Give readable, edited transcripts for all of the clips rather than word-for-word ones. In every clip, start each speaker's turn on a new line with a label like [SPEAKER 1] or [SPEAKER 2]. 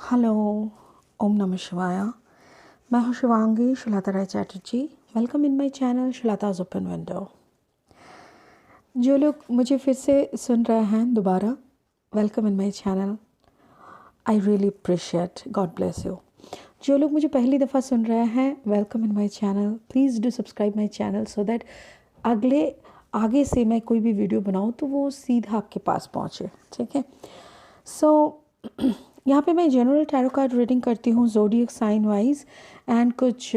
[SPEAKER 1] Hello, ओम नमः शिवाय। मैं हूँ Shivangi Shailata Rai Chatterjee. Welcome in my channel Shailata's open window. जो लोग मुझे फिर से सुन रहे हैं दोबारा, welcome in my channel. I really appreciate, God bless you. जो लोग मुझे पहली दफ़ा सुन रहे हैं, welcome in my channel. Please do subscribe my channel so that आगे से मैं कोई भी वीडियो बनाऊँ तो वो सीधा आपके पास पहुँचे। ठीक है। सो यहाँ पे मैं जनरल टैरो कार्ड रीडिंग करती हूँ ज़ोडिएक साइन वाइज, एंड कुछ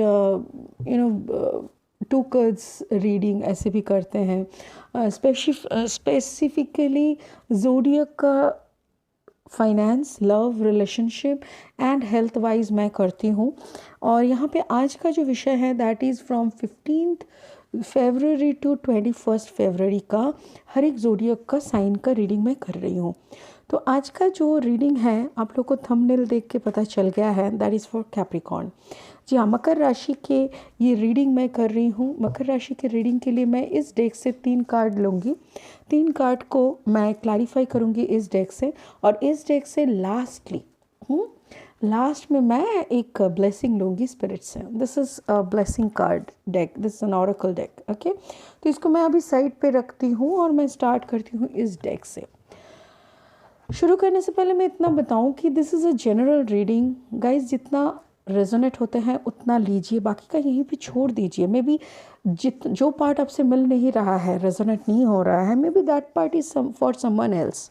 [SPEAKER 1] टू कार्ड्स रीडिंग ऐसे भी करते हैं। स्पेसिफिकली ज़ोडिएक का finance, love, relationship and health wise मैं करती हूँ। और यहाँ पे आज का जो विषय है that is from 15th February to 21st February का हर एक ज़ोडिएक का साइन का रीडिंग मैं कर रही हूँ। तो आज का जो रीडिंग है आप लोग को थंबनेल देख के पता चल गया है, दैट इज़ फॉर कैप्रिकॉर्न। जी हाँ, मकर राशि के ये रीडिंग मैं कर रही हूँ। मकर राशि के रीडिंग के लिए मैं इस डेक से 3 कार्ड लूँगी। 3 कार्ड को मैं क्लैरिफाई करूँगी इस डेक से, और इस डेक से लास्ट में मैं एक ब्लेसिंग लूँगी स्पिरिट से। This is a blessing card deck, this is an oracle deck. Okay, तो इसको मैं अभी साइड पे रखती हूँ और मैं स्टार्ट करती हूँ इस डेक से। शुरू करने से पहले मैं इतना बताऊं कि this is a general reading guys. जितना रेजोनेट होते हैं उतना लीजिए, बाकी का यहीं पे छोड़ दीजिए। मे बी जो पार्ट आपसे मिल नहीं रहा है, रेजोनेट नहीं हो रहा है, maybe that part is for someone else.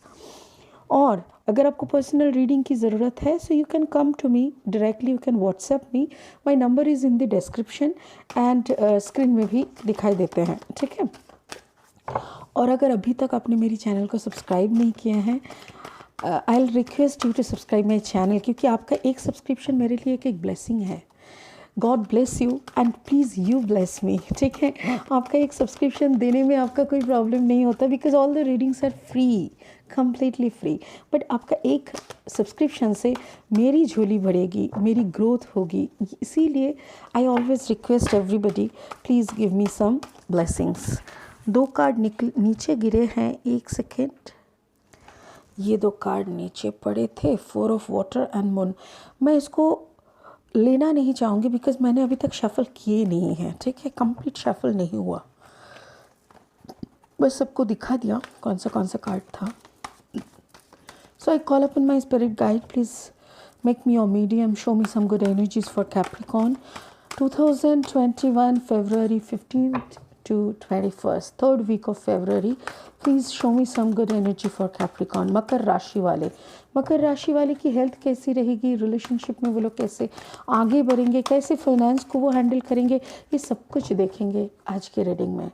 [SPEAKER 1] और अगर आपको पर्सनल रीडिंग की ज़रूरत है so you can come to me directly, you can WhatsApp me. My number is in the description and screen में भी दिखाई देते हैं। ठीक है। और अगर अभी तक आपने मेरी चैनल को सब्सक्राइब नहीं किया है, I will request you to subscribe my channel, क्योंकि आपका एक सब्सक्रिप्शन मेरे लिए एक ब्लेसिंग है। God bless you and please you bless me. ठीक है। आपका एक सब्सक्रिप्शन देने में आपका कोई प्रॉब्लम नहीं होता, because all the readings are free, completely free. But आपका एक सब्सक्रिप्शन से मेरी झोली बढ़ेगी, मेरी ग्रोथ होगी। इसीलिए I always request everybody, please give me some blessings. 2 card नीचे गिरे हैं, 1 सेकेंड। ये 2 कार्ड नीचे पड़े थे, 4 ऑफ वाटर एंड मून। मैं इसको लेना नहीं चाहूँगी बिकॉज मैंने अभी तक शफल किए नहीं हैं। ठीक है, कंप्लीट शफल नहीं हुआ, बस सबको दिखा दिया कौन सा कार्ड था। So I call upon my spirit guide, please make me your medium, show me some good energies for Capricorn 2021 February 15th to 21st, third week of February. Please show me some good energy for Capricorn. मकर राशि वाले की health कैसी रहेगी, relationship में वो लोग कैसे आगे बढ़ेंगे, कैसे फाइनेंस को वो हैंडल करेंगे, ये सब कुछ देखेंगे आज के रीडिंग में।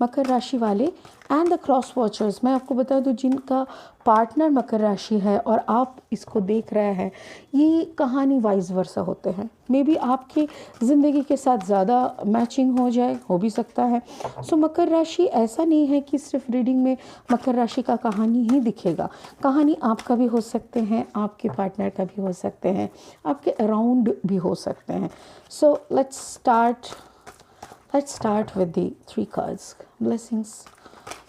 [SPEAKER 1] मकर राशि वाले एंड द क्रॉस वॉचर्स, मैं आपको बता दूं जिनका पार्टनर मकर राशि है और आप इसको देख रहे हैं, ये कहानी वाइज वर्सा होते हैं। मे बी आपकी ज़िंदगी के साथ ज़्यादा मैचिंग हो जाए, हो भी सकता है। सो मकर राशि ऐसा नहीं है कि सिर्फ रीडिंग में मकर राशि का कहानी ही दिखेगा। कहानी आपका भी हो सकते हैं, आपके पार्टनर का भी हो सकते हैं, आपके अराउंड भी हो सकते हैं। So let's start with the 3 cards. Blessings.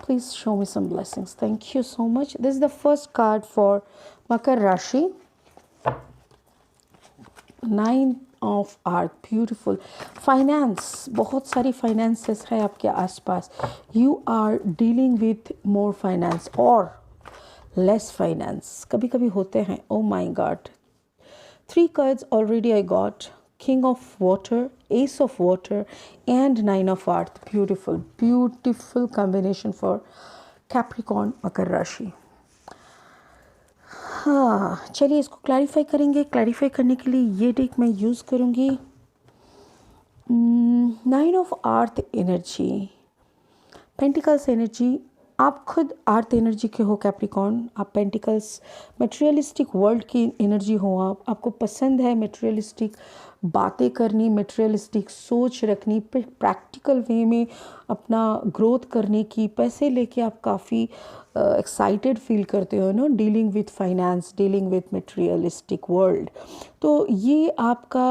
[SPEAKER 1] Please show me some blessings. Thank you so much. This is the first card for Makar Rashi. 9 of Earth. Beautiful. Finance. बहुत सारी finances है आपके आसपास. You are dealing with more finance or less finance. कभी कभी होते हैं. Oh my God. 3 cards already I got. King of Water, Ace of Water and 9 of Earth. Beautiful combination for Capricorn मकर राशि। हाँ, चलिए इसको क्लैरिफाई करेंगे। क्लैरिफाई करने के लिए ये डेक मैं यूज़ करूँगी। 9 of earth energy, pentacles energy. आप खुद अर्थ एनर्जी के हो कैप्रिकॉर्न। आप पेंटिकल्स, मटेरियलिस्टिक वर्ल्ड की एनर्जी हो। आपको पसंद है मटेरियलिस्टिक बातें करनी, मटेरियलिस्टिक सोच रखनी, प्रैक्टिकल वे में अपना ग्रोथ करने की। पैसे लेके आप काफ़ी एक्साइटेड फील करते हो no, dealing with finance, dealing with materialistic world. तो ये आपका,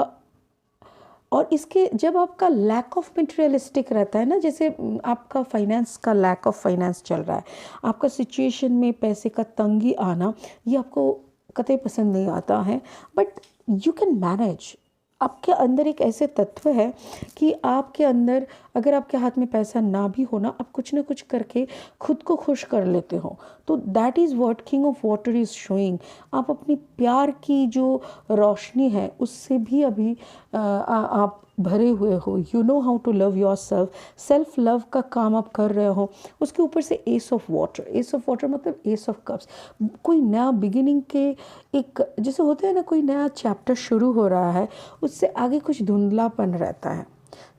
[SPEAKER 1] और इसके जब आपका लैक ऑफ मटेरियलिस्टिक रहता है ना, जैसे आपका फाइनेंस का लैक ऑफ फाइनेंस चल रहा है, आपका सिचुएशन में पैसे का तंगी आना, ये आपको कतई पसंद नहीं आता है, बट यू कैन मैनेज। आपके अंदर एक ऐसे तत्व है कि आपके अंदर अगर आपके हाथ में पैसा ना भी हो ना, आप कुछ ना कुछ करके खुद को खुश कर लेते हो। तो that is what king of water is showing. आप अपनी प्यार की जो रोशनी है उससे भी अभी आप भरे हुए हो। You know how to love yourself, self love का काम आप कर रहे हो। उसके ऊपर से ace of water, ace of water मतलब एस ऑफ कप्स। कोई नया बिगिनिंग के एक जैसे होता है ना, कोई नया चैप्टर शुरू हो रहा है, उससे आगे कुछ धुंधलापन रहता है।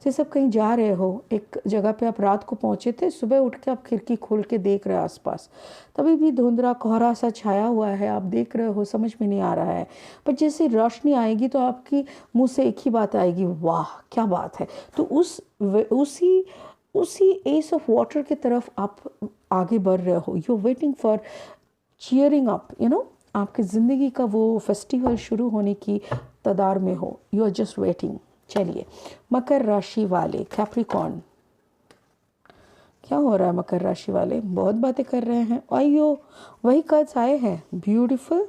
[SPEAKER 1] जैसे आप कहीं जा रहे हो, एक जगह पे आप रात को पहुंचे थे, सुबह उठ के आप खिड़की खोल के देख रहे हो आसपास, तभी भी धुंधला कोहरा सा छाया हुआ है, आप देख रहे हो, समझ में नहीं आ रहा है। पर जैसे रोशनी आएगी तो आपकी मुंह से एक ही बात आएगी, वाह क्या बात है। तो उसी एस ऑफ वाटर की तरफ आप आगे बढ़ रहे हो। You are waiting for cheering up, you know, आपकी ज़िंदगी का वो फेस्टिवल शुरू होने की कतार में हो। You are just waiting. चलिए, मकर राशि वाले कैप्रिकॉर्न, क्या हो रहा है मकर राशि वाले? बहुत बातें कर रहे हैं। आइयो, वही कार्ड्स आए हैं, ब्यूटीफुल।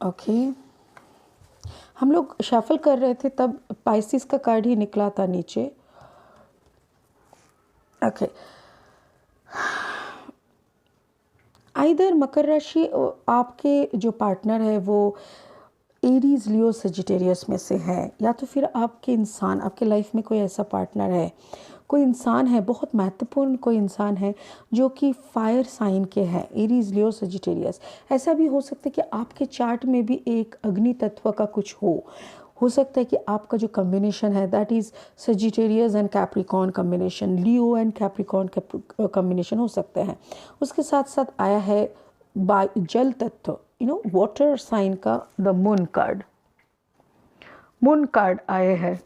[SPEAKER 1] ओके, हम लोग शफल कर रहे थे तब पाइसिस का कार्ड ही निकला था नीचे। ओके, आइदर मकर राशि आपके जो पार्टनर है वो एरीज लियो सजिटेरियस में से है, या तो फिर आपके इंसान, आपके लाइफ में कोई ऐसा पार्टनर है, कोई इंसान है, बहुत महत्वपूर्ण कोई इंसान है जो कि फायर साइन के हैं, एरीज लियो सजिटेरियस। ऐसा भी हो सकता है कि आपके चार्ट में भी एक अग्नि तत्व का कुछ हो सकता है कि आपका जो कम्बिनेशन है that is Sagittarius and Capricorn combination, Leo and Capricorn combination हो सकते हैं। उसके साथ साथ आया है जल तत्व, यू नो, वाटर साइन का the moon card, moon card आए हैं।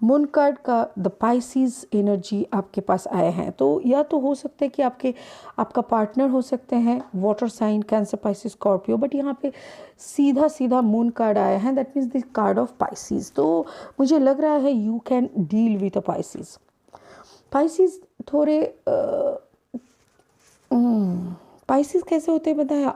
[SPEAKER 1] मून कार्ड का द पाइसिस एनर्जी आपके पास आए हैं। तो या तो हो सकता है कि आपका पार्टनर हो सकते हैं water sign, Cancer, Pisces, Scorpio, but यहाँ पे सीधा सीधा मून कार्ड आया है, that means the card of Pisces. तो मुझे लग रहा है you can deal with a Pisces. Pisces थोड़े पाइसिस कैसे होते हैं पता है?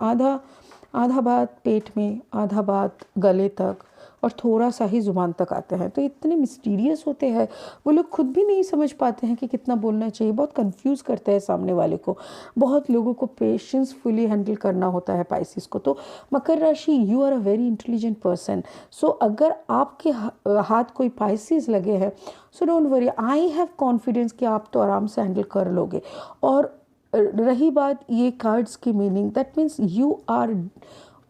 [SPEAKER 1] आधा बात पेट में, आधा बात गले तक, और थोड़ा सा ही ज़ुबान तक आते हैं। तो इतने मिस्टीरियस होते हैं, वो लोग खुद भी नहीं समझ पाते हैं कि कितना बोलना चाहिए, बहुत कंफ्यूज करते हैं सामने वाले को। बहुत लोगों को पेशेंसफुली हैंडल करना होता है पाइसिस को। तो मकर राशि, you are a very intelligent person. So अगर आपके हाथ कोई पाइसिस लगे हैं, so don't worry, I have confidence कि आप तो आराम से हैंडल कर लोगे। और रही बात ये कार्ड्स की meaning, that means you are,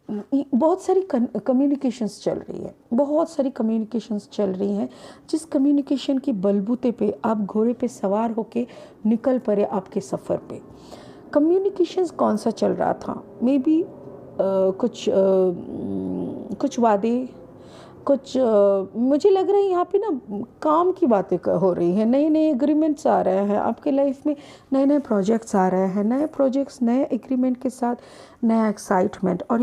[SPEAKER 1] बहुत सारी कम्युनिकेशंस चल रही है, बहुत सारी कम्युनिकेशंस चल रही हैं, जिस कम्युनिकेशन की बलबूते पे आप घोड़े पे सवार होके निकल पड़े आपके सफ़र पे। कम्युनिकेशंस कौन सा चल रहा था? मे बी कुछ वादे, कुछ मुझे लग रहा है यहाँ पे ना काम की बातें हो रही हैं, नए नए एग्रीमेंट्स आ रहे हैं आपके लाइफ में, नए नए प्रोजेक्ट्स आ रहे हैं, नए प्रोजेक्ट्स नए एग्रीमेंट के साथ नया एक्साइटमेंट, और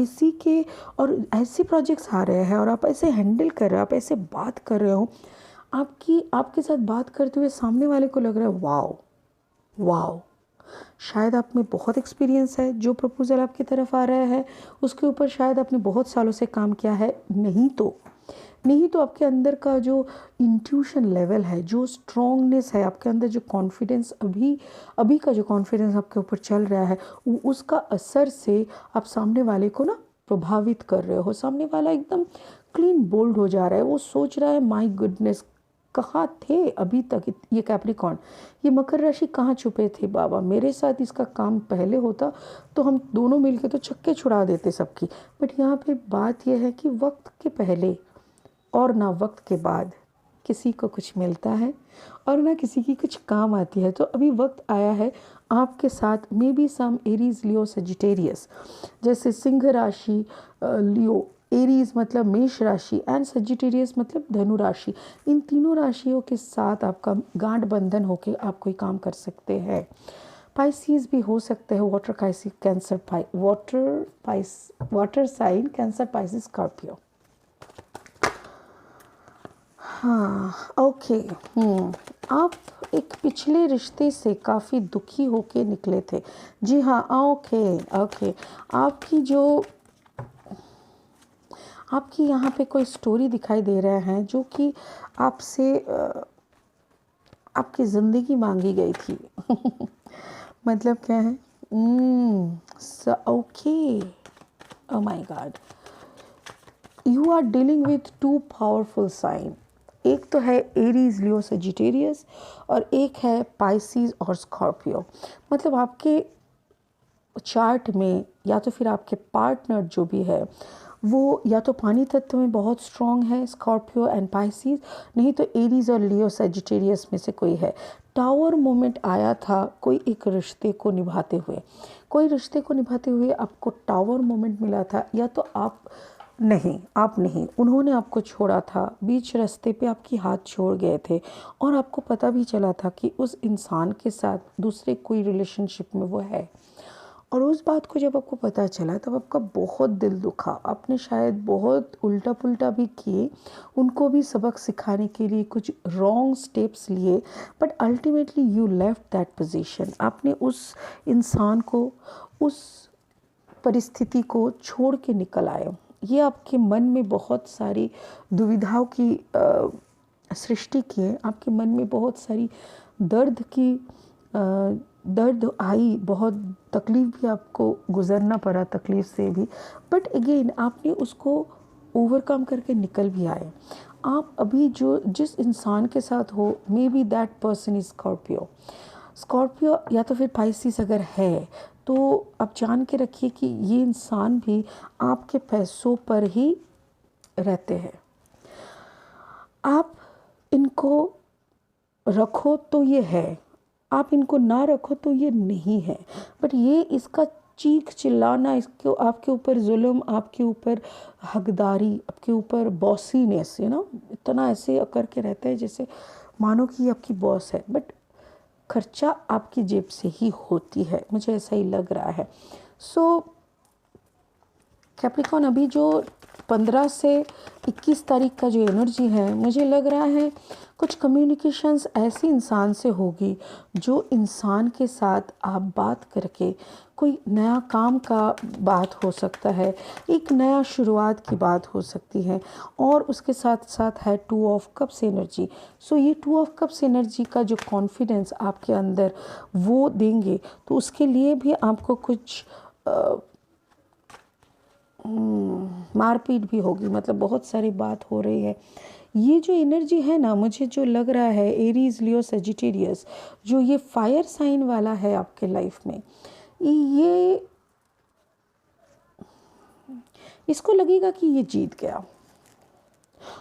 [SPEAKER 1] ऐसे प्रोजेक्ट्स आ रहे हैं और आप ऐसे हैंडल कर रहे हो, आप ऐसे बात कर रहे हो, आपके साथ बात करते हुए सामने वाले को लग रहा है वाओ वाओ, शायद आप में बहुत एक्सपीरियंस है। जो प्रपोजल आपकी तरफ आ रहा है उसके ऊपर शायद आपने बहुत सालों से काम किया है, नहीं तो आपके अंदर का जो इंट्यूशन लेवल है, जो स्ट्रॉन्गनेस है आपके अंदर, जो कॉन्फिडेंस अभी का जो कॉन्फिडेंस आपके ऊपर चल रहा है, उसका असर से आप सामने वाले को ना प्रभावित कर रहे हो। सामने वाला एकदम क्लीन बोल्ड हो जा रहा है, वो सोच रहा है माय गुडनेस, कहाँ थे अभी तक ये कैप्रिकॉर्न, ये मकर राशि कहाँ छुपे थे बाबा, मेरे साथ इसका काम पहले होता तो हम दोनों मिलके तो छक्के छुड़ा देते सबकी। बट यहाँ पे बात यह है कि वक्त के पहले और ना वक्त के बाद किसी को कुछ मिलता है और ना किसी की कुछ काम आती है। तो अभी वक्त आया है आपके साथ, maybe some Aries Leo Sagittarius, जैसे सिंह राशि, लियो, एरीज मतलब मेष राशि, एंड सजिटेरियस मतलब धनु राशि, इन तीनों राशियों के साथ आपका गांठ बंधन होकर आप कोई काम कर सकते हैं। पाइसिस भी हो सकते हैं, water sign Cancer, Pisces, Scorpio. हाँ, ओके। आप एक पिछले रिश्ते से काफ़ी दुखी होके निकले थे। जी हाँ, ओके, ओके। आपकी जो आपकी यहाँ पे कोई स्टोरी दिखाई दे रहा है जो कि आपसे आपकी ज़िंदगी मांगी गई थी। मतलब क्या है? Okay, oh my God, you are dealing with two powerful sign. एक तो है एरीज लियो सेजिटेरियस और एक है पाइसिस और स्कॉर्पियो। मतलब आपके चार्ट में या तो फिर आपके पार्टनर जो भी है वो या तो पानी तत्व में बहुत स्ट्रॉन्ग है, स्कॉर्पियो एंड पाइसिस, नहीं तो एरीज और लियो सेजिटेरियस में से कोई है। टावर मोमेंट आया था कोई एक रिश्ते को निभाते हुए, कोई रिश्ते को निभाते हुए आपको टावर मोमेंट मिला था, या तो आप नहीं, उन्होंने आपको छोड़ा था, बीच रास्ते पे आपकी हाथ छोड़ गए थे और आपको पता भी चला था कि उस इंसान के साथ दूसरे कोई रिलेशनशिप में वो है। और उस बात को जब आपको पता चला तब आपका बहुत दिल दुखा, आपने शायद बहुत उल्टा पुल्टा भी किए, उनको भी सबक सिखाने के लिए कुछ रॉन्ग स्टेप्स लिए, but ultimately you left that position. आपने उस इंसान को, उस परिस्थिति को छोड़ के निकल आए। ये आपके मन में बहुत सारी दुविधाओं की सृष्टि किए, आपके मन में बहुत सारी दर्द आई, बहुत तकलीफ भी आपको गुजरना पड़ा, तकलीफ से भी, बट अगेन आपने उसको ओवरकम करके निकल भी आए। आप अभी जो जिस इंसान के साथ हो, may be that person is Scorpio या तो फिर पाइसिस अगर है, तो आप जान के रखिए कि ये इंसान भी आपके पैसों पर ही रहते हैं। आप इनको रखो तो ये है, आप इनको ना रखो तो ये नहीं है, बट ये इसका चीख चिल्लाना, इसको आपके ऊपर जुल्म, आपके ऊपर हकदारी, आपके ऊपर बॉसीनेस, इतना ऐसे करके रहता है जैसे मानो कि ये आपकी बॉस है, बट खर्चा आपकी जेब से ही होती है, मुझे ऐसा ही लग रहा है। सो कैप्रिकॉन, अभी जो 15 से 21 तारीख का जो एनर्जी है, मुझे लग रहा है कुछ कम्युनिकेशंस ऐसे इंसान से होगी जो इंसान के साथ आप बात करके कोई नया काम का बात हो सकता है, एक नया शुरुआत की बात हो सकती है, और उसके साथ साथ है 2 ऑफ कप्स एनर्जी। सो ये 2 ऑफ कप्स एनर्जी का जो कॉन्फिडेंस आपके अंदर वो देंगे, तो उसके लिए भी आपको कुछ मारपीट भी होगी, मतलब बहुत सारी बात हो रही है। ये जो एनर्जी है ना, मुझे जो लग रहा है एरीज लियो सेजिटेरियस, जो ये फायर साइन वाला है आपके लाइफ में, ये इसको लगेगा कि ये जीत गया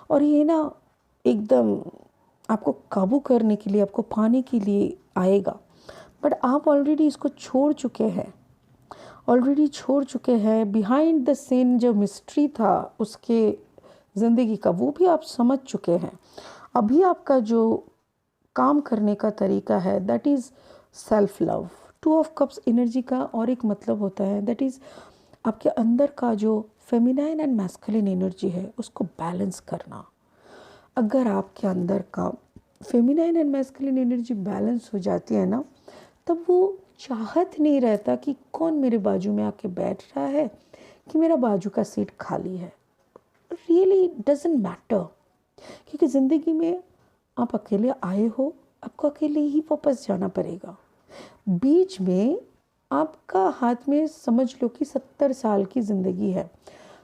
[SPEAKER 1] और ये ना एकदम आपको काबू करने के लिए, आपको पाने के लिए आएगा, बट आप ऑलरेडी इसको छोड़ चुके हैं। बिहाइंड द सीन जो मिस्ट्री था उसके ज़िंदगी का, वो भी आप समझ चुके हैं। अभी आपका जो काम करने का तरीका है, that is self love. 2 of cups energy का और एक मतलब होता है, दैट इज़ आपके अंदर का जो फेमिनाइन एंड मैस्कुलिन एनर्जी है उसको बैलेंस करना। अगर आपके अंदर का feminine and masculine energy balance हो जाती है ना, तब वो चाहत नहीं रहता कि कौन मेरे बाजू में आके बैठ रहा है, कि मेरा बाजू का सीट खाली है। रियली डजेंट मैटर, क्योंकि ज़िंदगी में आप अकेले आए हो, आपको अकेले ही वापस जाना पड़ेगा। बीच में आपका हाथ में समझ लो कि 70 साल की ज़िंदगी है,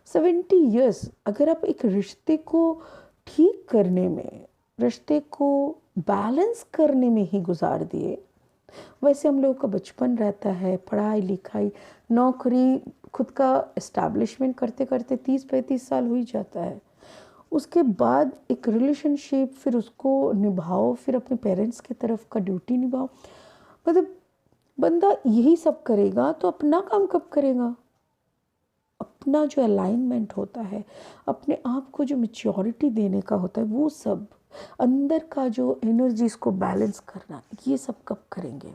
[SPEAKER 1] 70 ईयर्स। अगर आप एक रिश्ते को ठीक करने में, रिश्ते को बैलेंस करने में ही गुजार दिए, वैसे हम लोगों का बचपन रहता है, पढ़ाई लिखाई, नौकरी, खुद का इस्टेब्लिशमेंट करते करते 30-35 साल हो ही जाता है। उसके बाद एक रिलेशनशिप, फिर उसको निभाओ, फिर अपने पेरेंट्स की तरफ का ड्यूटी निभाओ। मतलब बंदा यही सब करेगा तो अपना काम कब करेगा? अपना जो अलाइनमेंट होता है, अपने आप को जो मैच्योरिटी देने का होता है, वो सब अंदर का जो एनर्जीज को बैलेंस करना, ये सब कब करेंगे?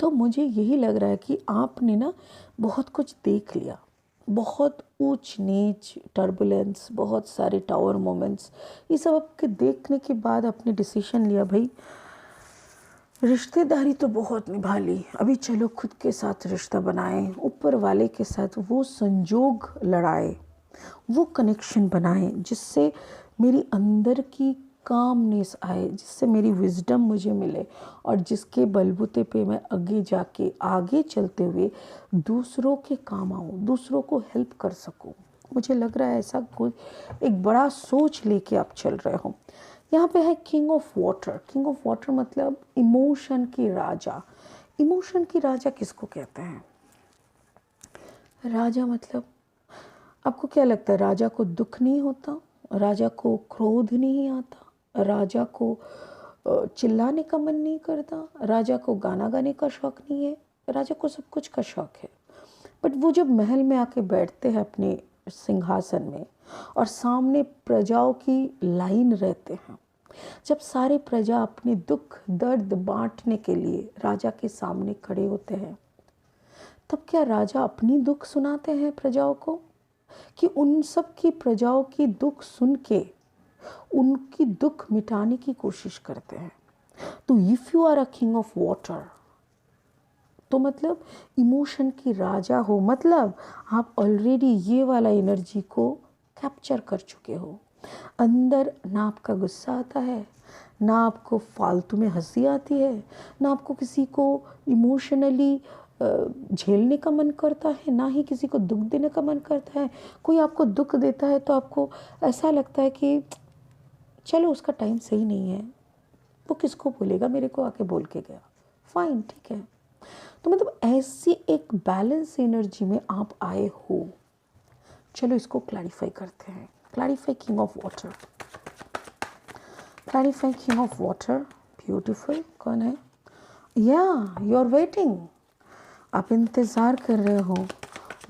[SPEAKER 1] तो मुझे यही लग रहा है कि आपने ना बहुत कुछ देख लिया, बहुत ऊंच नीच, टर्बुलेंस, बहुत सारे टावर मोमेंट्स, ये सब आपके देखने के बाद आपने डिसीजन लिया भाई रिश्तेदारी तो बहुत निभा ली, अभी चलो खुद के साथ रिश्ता बनाएं, ऊपर वाले के साथ वो संजोग लड़ाए, वो कनेक्शन बनाएं जिससे मेरी अंदर की कामनेस आए, जिससे मेरी विजडम मुझे मिले और जिसके बलबूते पे मैं आगे जाके आगे चलते हुए दूसरों के काम आऊँ, दूसरों को हेल्प कर सकूँ। मुझे लग रहा है ऐसा कोई एक बड़ा सोच लेके आप चल रहे हो। यहाँ पे है king of water. King of water मतलब इमोशन की राजा। इमोशन की राजा किसको कहते हैं? राजा मतलब आपको क्या लगता है राजा को दुख नहीं होता, राजा को क्रोध नहीं आता, राजा को चिल्लाने का मन नहीं करता, राजा को गाना गाने का शौक नहीं है? राजा को सब कुछ का शौक है। बट वो जब महल में आके बैठते हैं अपने सिंहासन में और सामने प्रजाओं की लाइन रहते हैं, जब सारे प्रजा अपने दुख दर्द बांटने के लिए राजा के सामने खड़े होते हैं, तब क्या राजा अपनी दुख सुनाते हैं प्रजाओं को कि उन सब की प्रजाओं की दुख सुन के उनकी दुख मिटाने की कोशिश करते हैं? तो if you are a king of water तो मतलब इमोशन की राजा हो, मतलब आप ऑलरेडी ये वाला एनर्जी को कैप्चर कर चुके हो। अंदर ना आपका गुस्सा आता है, ना आपको फालतू में हंसी आती है, ना आपको किसी को इमोशनली झेलने का मन करता है, ना ही किसी को दुख देने का मन करता है। कोई आपको दुख देता है तो आपको ऐसा लगता है कि चलो उसका टाइम सही नहीं है, वो किसको बोलेगा, मेरे को आके बोल के गया, फाइन ठीक है। तो मतलब ऐसी एक बैलेंस एनर्जी में आप आए हो। चलो इसको क्लैरिफाई करते हैं। Clarify king of water, clarify king of water. Beautiful. कौन है? या यू आर वेटिंग, आप इंतज़ार कर रहे हो,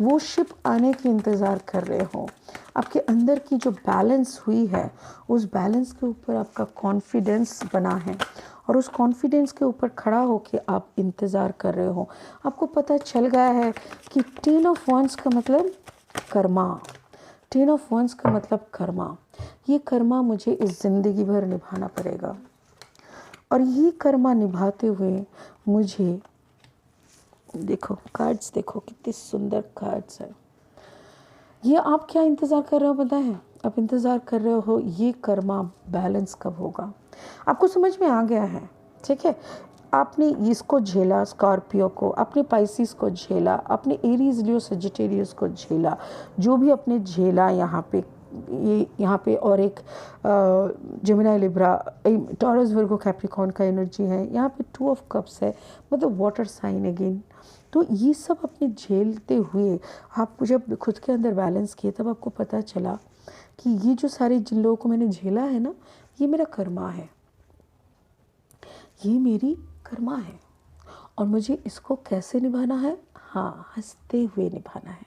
[SPEAKER 1] वो शिप आने की इंतज़ार कर रहे हो। आपके अंदर की जो बैलेंस हुई है उस बैलेंस के ऊपर आपका कॉन्फिडेंस बना है और उस कॉन्फिडेंस के ऊपर खड़ा होकर आप इंतज़ार कर रहे हो। आपको पता चल गया है कि 10 ऑफ वंस का मतलब कर्मा, 10 ऑफ वंस का मतलब कर्मा। ये कर्मा मुझे इस ज़िंदगी भर निभाना पड़ेगा और ये कर्मा निभाते हुए मुझे, देखो कार्ड्स, देखो कितने सुंदर कार्ड्स है। ये आप क्या इंतज़ार कर रहे हो पता है? आप इंतज़ार कर रहे हो ये कर्मा बैलेंस कब होगा। आपको समझ में आ गया है, ठीक है। आपने इसको झेला, स्कॉर्पियो को, अपने पाइसिस को झेला, अपने एरीज लियो सजिटेरियस को झेला, जो भी आपने झेला यहाँ पे और एक Gemini Libra, taurus Virgo Capricorn का एनर्जी है। यहाँ पे 2 ऑफ कप्स है, मतलब वाटर साइन अगेन। तो ये सब अपने झेलते हुए आप जब खुद के अंदर बैलेंस किए तब आपको पता चला कि ये जो सारे जिन लोगों को मैंने झेला है ना, ये मेरा कर्मा है, ये मेरी कर्मा है और मुझे इसको कैसे निभाना है? हाँ, हंसते हुए निभाना है।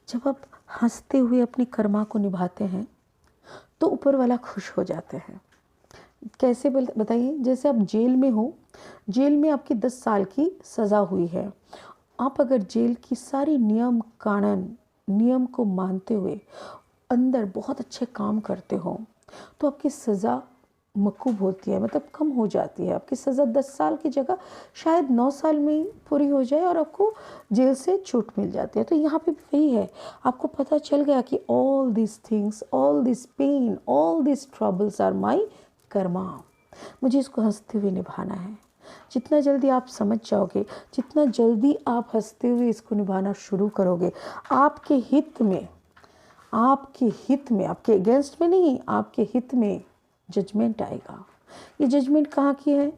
[SPEAKER 1] जब आप हंसते हुए अपनी कर्मा को निभाते हैं तो ऊपर वाला खुश हो जाते हैं। कैसे बताइए? जैसे आप जेल में हो, जेल में आपकी 10 साल की सज़ा हुई है। आप अगर जेल की सारी नियम कानून नियम को मानते हुए अंदर बहुत अच्छे काम करते हो तो आपकी सज़ा मकूब होती है, मतलब कम हो जाती है। आपकी सज़ा 10 साल की जगह शायद 9 साल में ही पूरी हो जाए और आपको जेल से छूट मिल जाती है। तो यहाँ पे भी वही है, आपको पता चल गया कि all this things, all this pain, all this troubles are my karma. मुझे इसको हंसते हुए निभाना है। जितना जल्दी आप समझ जाओगे, जितना जल्दी आप हंसते हुए इसको निभाना शुरू करोगे, आपके हित में, आपके हित में, आपके अगेंस्ट में नहीं, आपके हित में जजमेंट आएगा। ये जजमेंट कहाँ की है?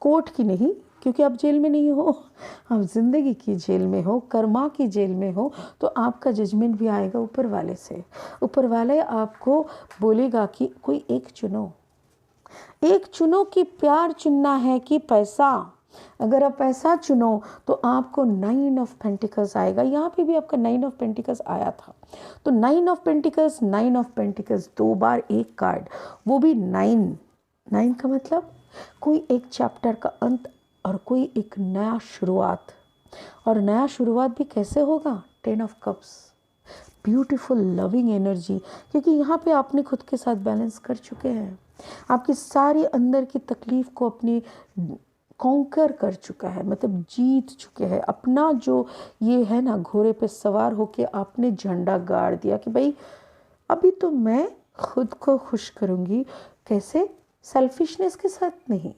[SPEAKER 1] कोर्ट की नहीं, क्योंकि आप जेल में नहीं हो, आप ज़िंदगी की जेल में हो, कर्मा की जेल में हो। तो आपका जजमेंट भी आएगा ऊपर वाले से। ऊपर वाले आपको बोलेगा कि कोई एक चुनो, एक चुनो कि प्यार चुनना है कि पैसा। अगर आप पैसा चुनो तो आपको 9 ऑफ पेंटिकल्स आएगा। यहाँ पे भी आपका 9 ऑफ पेंटिकल्स आया था। तो 9 ऑफ पेंटिकल्स, 9 ऑफ पेंटिकल्स 2 बार एक कार्ड, वो भी 9। 9 का मतलब कोई एक चैप्टर का अंत और कोई एक नया शुरुआत। और नया शुरुआत भी कैसे होगा? 10 of cups, beautiful loving energy, क्योंकि यहाँ पे आपने खुद के साथ बैलेंस कर चुके हैं, आपकी सारी अंदर की तकलीफ को अपनी कॉन्कर कर चुका है, मतलब जीत चुके हैं अपना जो ये है ना, घोड़े पे सवार होके आपने झंडा गाड़ दिया कि भाई अभी तो मैं खुद को खुश करूँगी। कैसे? सेल्फिशनेस के साथ नहीं,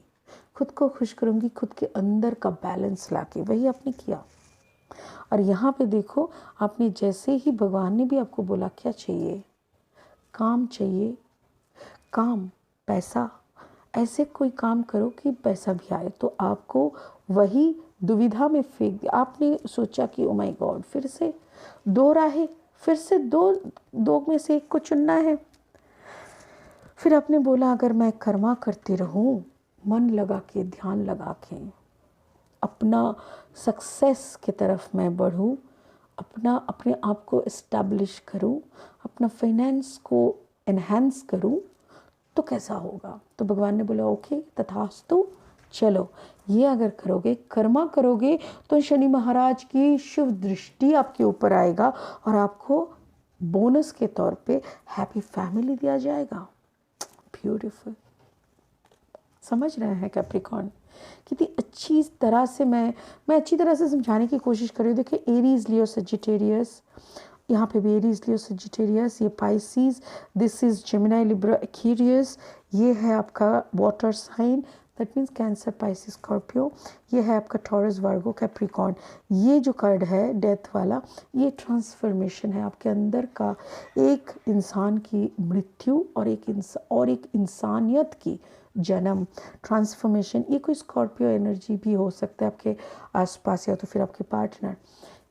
[SPEAKER 1] खुद को खुश करूँगी खुद के अंदर का बैलेंस लाके, वही आपने किया। और यहाँ पे देखो, आपने जैसे ही, भगवान ने भी आपको बोला क्या चाहिए, काम चाहिए, काम, पैसा, ऐसे कोई काम करो कि पैसा भी आए, तो आपको वही दुविधा में फेंक दिया। आपने सोचा कि ओ माय गॉड, फिर से दो राहें, फिर से दो में से एक को चुनना है। फिर आपने बोला अगर मैं कर्मा करती रहूं, मन लगा के, ध्यान लगा के, अपना सक्सेस की तरफ मैं बढ़ूं, अपने आप को इस्टेब्लिश करूं, अपना फाइनेंस को एनहांस करूं, तो कैसा होगा? तो भगवान ने बोला ओके तथास्तु, चलो ये अगर करोगे, कर्मा करोगे, तो शनि महाराज की शुभ दृष्टि आपके ऊपर आएगा और आपको बोनस के तौर पे हैप्पी फैमिली दिया जाएगा। ब्यूटीफुल, समझ रहे हैं कैप्रिकॉर्न? कितनी अच्छी तरह से मैं अच्छी तरह से समझाने की कोशिश कर रही हूँ। देखिए, एरीज, लियो, सजिटेरियस, यहाँ पे भी एरीज, लियो, सजिटेरियस, ये Pisces, this is Gemini, Libra, Aquarius, ये है आपका water sign, that means Cancer, Pisces, Scorpio, ये है आपका टॉरस, वर्गो, कैप्रिकॉर्न। ये जो कार्ड है डेथ वाला, ये ट्रांसफॉर्मेशन है आपके अंदर का, एक इंसान की मृत्यु और एक इंसानियत की जन्म, ट्रांसफॉर्मेशन। ये कोई स्कॉर्पियो एनर्जी भी हो सकता है आपके आसपास या तो फिर आपके पार्टनर।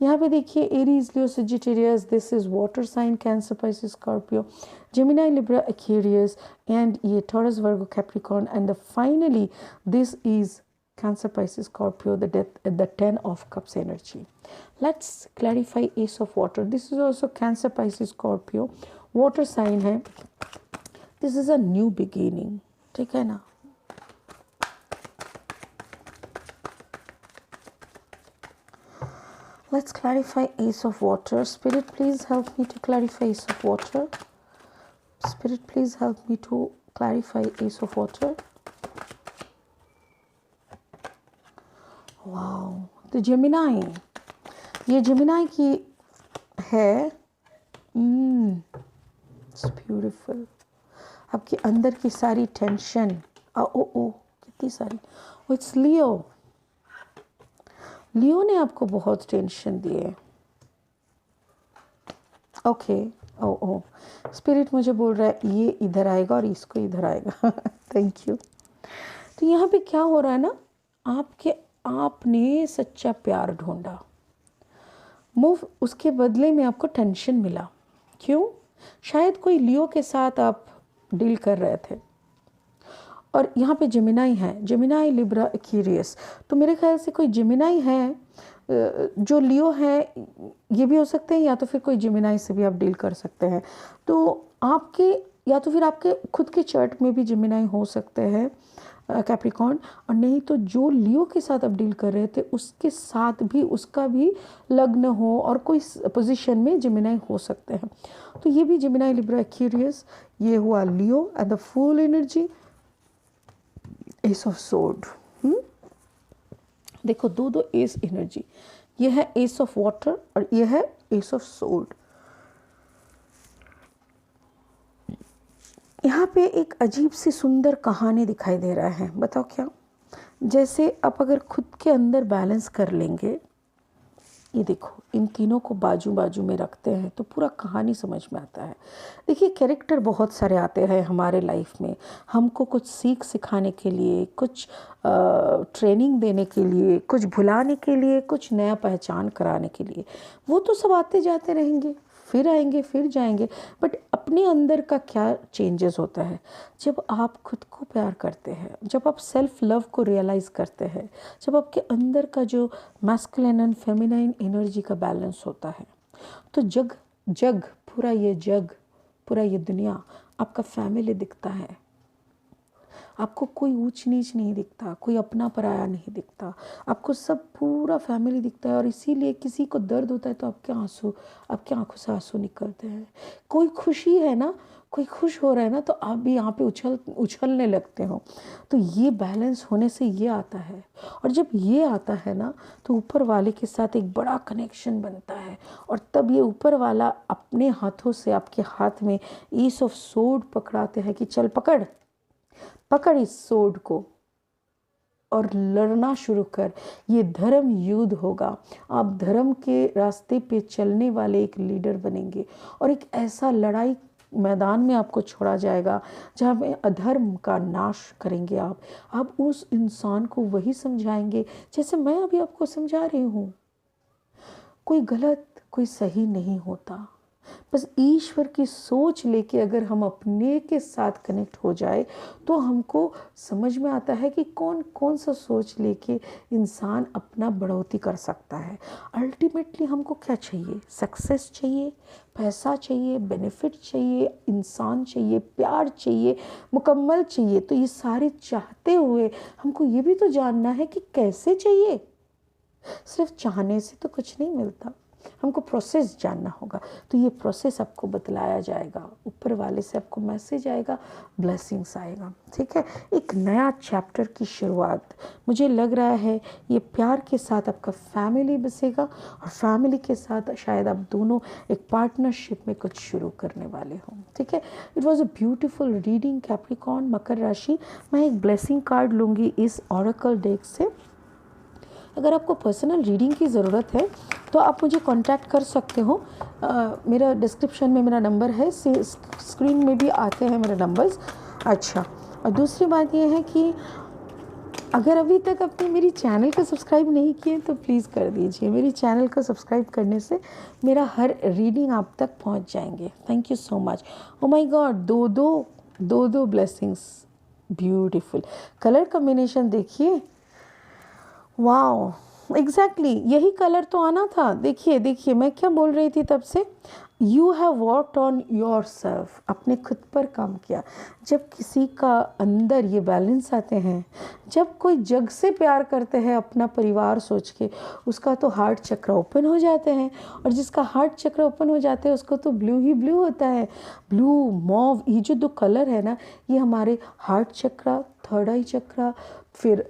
[SPEAKER 1] यहाँ पे देखिए, Aries, Leo, Sagittarius, this is water sign, Cancer, Pisces, Scorpio, Gemini, Libra, Aquarius, and ये Taurus, Virgo, Capricorn, and finally this is Cancer, Pisces, Scorpio, the 10 of Cups energy. Let's clarify Ace of Water. This is also Cancer, Pisces, Scorpio, water sign है. This is a new beginning. ठीक है ना? Let's clarify Ace of Water. Spirit, please help me to clarify Ace of Water. Spirit, please help me to clarify Ace of Water. Wow, तो Gemini, ये Gemini की है। It's beautiful. आपके अंदर की सारी टेंशन, कितनी सारी, इट्स लियो। लियो ने आपको बहुत टेंशन दिए। ओके, स्पिरिट मुझे बोल रहा है ये इधर आएगा और इसको इधर आएगा। Thank you. तो यहाँ पे क्या हो रहा है ना, आपने सच्चा प्यार ढूंढा, उसके बदले में आपको टेंशन मिला। क्यों? शायद कोई लियो के साथ आप डील कर रहे थे और यहाँ पे जेमिनाई है, जेमिनाई, लिब्रा, एक्वेरियस। तो मेरे ख्याल से कोई जेमिनाई है जो लियो है, ये भी हो सकते हैं, या तो फिर कोई जेमिनाई से भी आप डील कर सकते हैं। तो आपके, या तो फिर आपके खुद के चार्ट में भी जेमिनाई हो सकते हैं, कैप्रिकॉर्न, और नहीं तो जो लियो के साथ आप डील कर रहे थे उसके साथ भी, उसका भी लग्न हो और कोई पोजीशन में जेमिनाई हो सकते हैं। तो ये भी जेमिनाई, लिब्रा, एक्वेरियस, ये हुआ Leo at the full energy, ace of sword. देखो, दो एस एनर्जी, ये है एस ऑफ वाटर और ये है एस ऑफ सोर्ड। यहाँ पे एक अजीब सी सुंदर कहानी दिखाई दे रहा है। बताओ क्या? जैसे आप अगर खुद के अंदर बैलेंस कर लेंगे, ये देखो, इन तीनों को बाजू बाजू में रखते हैं तो पूरा कहानी समझ में आता है। देखिए, कैरेक्टर बहुत सारे आते हैं हमारे लाइफ में, हमको कुछ सीख सिखाने के लिए, कुछ ट्रेनिंग देने के लिए, कुछ भुलाने के लिए, कुछ नया पहचान कराने के लिए। वो तो सब आते जाते रहेंगे, फिर आएंगे, फिर जाएंगे। बट अपने अंदर का क्या चेंजेस होता है जब आप खुद को प्यार करते हैं, जब आप सेल्फ लव को रियलाइज़ करते हैं, जब आपके अंदर का जो मैस्कुलिन एंड फेमिनाइन एनर्जी का बैलेंस होता है, तो पूरा ये दुनिया आपका फैमिली दिखता है। आपको कोई ऊंच नीच नहीं दिखता, कोई अपना पराया नहीं दिखता, आपको सब पूरा फैमिली दिखता है। और इसीलिए किसी को दर्द होता है तो आपके आंखों से आंसू निकलते हैं। कोई खुशी है ना, कोई खुश हो रहा है ना, तो आप भी यहाँ पे उछलने लगते हो। तो ये बैलेंस होने से ये आता है। और जब ये आता है ना, तो ऊपर वाले के साथ एक बड़ा कनेक्शन बनता है। और तब ये ऊपर वाला अपने हाथों से आपके हाथ में ईस ऑफ सोर्ड पकड़ाते हैं कि चल पकड़ पकड़ इस सोर्ड को और लड़ना शुरू कर। ये धर्म युद्ध होगा। आप धर्म के रास्ते पे चलने वाले एक लीडर बनेंगे और एक ऐसा लड़ाई मैदान में आपको छोड़ा जाएगा जहाँ में अधर्म का नाश करेंगे। आप उस इंसान को वही समझाएंगे जैसे मैं अभी आपको समझा रही हूँ। कोई गलत कोई सही नहीं होता। बस ईश्वर की सोच लेके अगर हम अपने के साथ कनेक्ट हो जाए तो हमको समझ में आता है कि कौन कौन सा सोच लेके इंसान अपना बढ़ोतरी कर सकता है। अल्टीमेटली हमको क्या चाहिए? सक्सेस चाहिए, पैसा चाहिए, बेनिफिट चाहिए, इंसान चाहिए, प्यार चाहिए, मुकम्मल चाहिए। तो ये सारे चाहते हुए हमको ये भी तो जानना है कि कैसे चाहिए। सिर्फ चाहने से तो कुछ नहीं मिलता, हमको प्रोसेस जानना होगा। तो ये प्रोसेस आपको बतलाया जाएगा, ऊपर वाले से आपको मैसेज आएगा, ब्लेसिंग्स आएगा। ठीक है, एक नया चैप्टर की शुरुआत। मुझे लग रहा है ये प्यार के साथ आपका फैमिली बसेगा और फैमिली के साथ शायद आप दोनों एक पार्टनरशिप में कुछ शुरू करने वाले हों। ठीक है, it was a beautiful reading Capricorn, मकर राशि। मैं एक ब्लेसिंग कार्ड लूँगी इस ऑरेकल डेक से। अगर आपको पर्सनल रीडिंग की ज़रूरत है तो आप मुझे कांटेक्ट कर सकते हो। मेरा डिस्क्रिप्शन में मेरा नंबर है, स्क्रीन में भी आते हैं मेरे नंबर्स। अच्छा, और दूसरी बात यह है कि अगर अभी तक आपने मेरी चैनल को सब्सक्राइब नहीं किए तो प्लीज़ कर दीजिए। मेरी चैनल को सब्सक्राइब करने से मेरा हर रीडिंग आप तक पहुंच जाएंगे। Thank you so much. O my God, दो ब्लेसिंग्स, ब्यूटीफुल कलर कॉम्बिनेशन देखिए। वाओ, एग्जैक्टली यही कलर तो आना था। देखिए देखिए, मैं क्या बोल रही थी तब से। You have worked on your self, अपने खुद पर काम किया। जब किसी का अंदर ये बैलेंस आते हैं, जब कोई जग से प्यार करते हैं अपना परिवार सोच के, उसका तो हार्ट चक्र ओपन हो जाते हैं। और जिसका हार्ट चक्र ओपन हो जाते हैं उसको तो ब्लू ही ब्लू होता है। ब्लू, मॉव, ये जो दो कलर है ना, ये हमारे हार्ट चक्र, थर्ड आई चक्र, फिर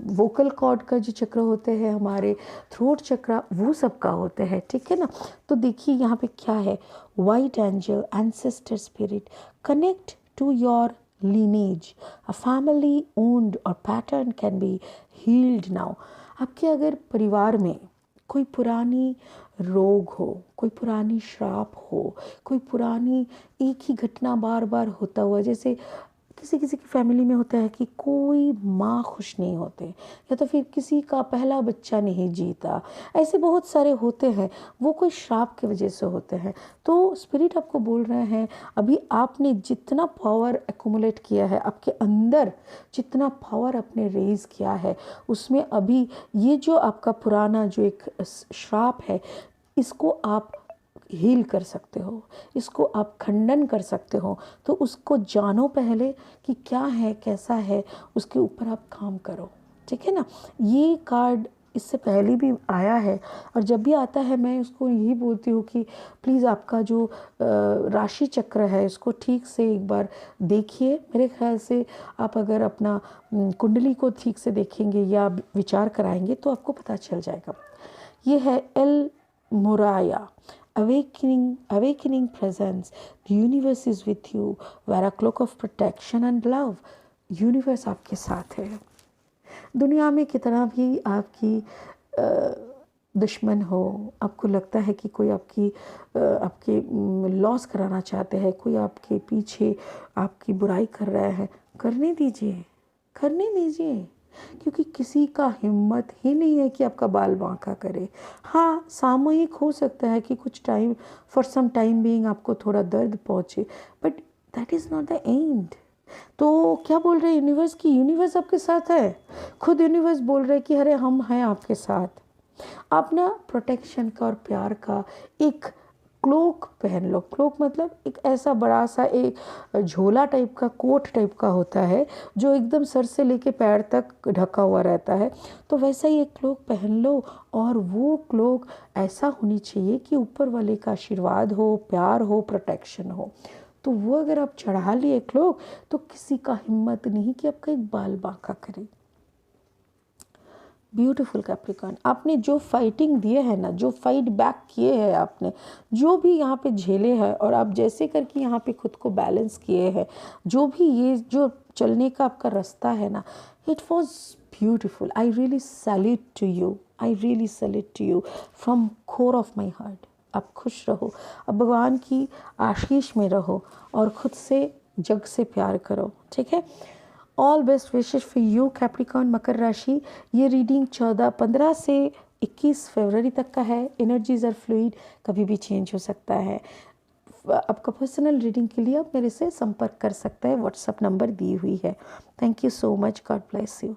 [SPEAKER 1] वोकल कॉर्ड का जो चक्र होते हैं, हमारे थ्रोट चक्र, वो सब का होते हैं। ठीक है ना। तो देखिए यहाँ पे क्या है, white angel, ancestor spirit, connect to your lineage, a family owned or pattern can be healed now। आपके अगर परिवार में कोई पुरानी रोग हो, कोई पुरानी श्राप हो, कोई पुरानी एक ही घटना बार बार होता हुआ, जैसे किसी किसी की फैमिली में होता है कि कोई माँ खुश नहीं होते, या तो फिर किसी का पहला बच्चा नहीं जीता, ऐसे बहुत सारे होते हैं, वो कोई श्राप की वजह से होते हैं। तो स्पिरिट आपको बोल रहे हैं, अभी आपने जितना पावर एक्यूमुलेट किया है, आपके अंदर जितना पावर आपने रेज किया है, उसमें अभी ये जो आपका पुराना जो एक श्राप है, इसको आप हील कर सकते हो, इसको आप खंडन कर सकते हो। तो उसको जानो पहले कि क्या है, कैसा है, उसके ऊपर आप काम करो। ठीक है ना। ये कार्ड इससे पहले भी आया है और जब भी आता है मैं उसको यही बोलती हूँ कि प्लीज़ आपका जो राशि चक्र है इसको ठीक से एक बार देखिए। मेरे ख्याल से आप अगर अपना कुंडली को ठीक से देखेंगे या विचार कराएंगे तो आपको पता चल जाएगा। ये है L Moraya, awakening presence, the universe is with you, wear a cloak of protection and love। Universe आपके साथ है। दुनिया में कितना भी आपकी दुश्मन हो, आपको लगता है कि कोई आपके लॉस कराना चाहते हैं, कोई आपके पीछे आपकी बुराई कर रहा है, करने दीजिए, क्योंकि किसी का हिम्मत ही नहीं है कि आपका बाल बांका करे। हाँ, सामूहिक हो सकता है कि कुछ time, for some time being आपको थोड़ा दर्द पहुँचे, but that is not the end. तो क्या बोल रहे हैं यूनिवर्स की, यूनिवर्स आपके साथ है। खुद यूनिवर्स बोल रहे हैं कि अरे हम हैं आपके साथ। आप ना प्रोटेक्शन का और प्यार का एक क्लोक पहन लो। क्लोक मतलब एक ऐसा बड़ा सा एक झोला टाइप का, कोट टाइप का होता है जो एकदम सर से लेके पैर तक ढका हुआ रहता है। तो वैसा ही एक क्लोक पहन लो, और वो क्लोक ऐसा होनी चाहिए कि ऊपर वाले का आशीर्वाद हो, प्यार हो, प्रोटेक्शन हो। तो वो अगर आप चढ़ा लिए क्लोक, तो किसी का हिम्मत नहीं कि आपका एक बाल बांका करे। ब्यूटीफुल कैप्रिकॉर्न, आपने जो फाइटिंग दिए है ना, जो फाइट बैक किए हैं आपने, जो भी यहाँ पे झेले हैं, और आप जैसे करके यहाँ पे खुद को बैलेंस किए हैं, जो भी ये जो चलने का आपका रास्ता है ना, it was beautiful. I really salute to you, I really salute to you from core of my heart. आप खुश रहो, अब भगवान की आशीष में रहो, और खुद से जग से प्यार करो, ठीक है। All best wishes for you Capricorn, मकर राशि। ये रीडिंग 15 से 21 फरवरी तक का है। एनर्जीज आर फ्लूइड, कभी भी चेंज हो सकता है। आपका पर्सनल रीडिंग के लिए आप मेरे से संपर्क कर सकते हैं, व्हाट्सएप नंबर दी हुई है। Thank you so much, God bless you.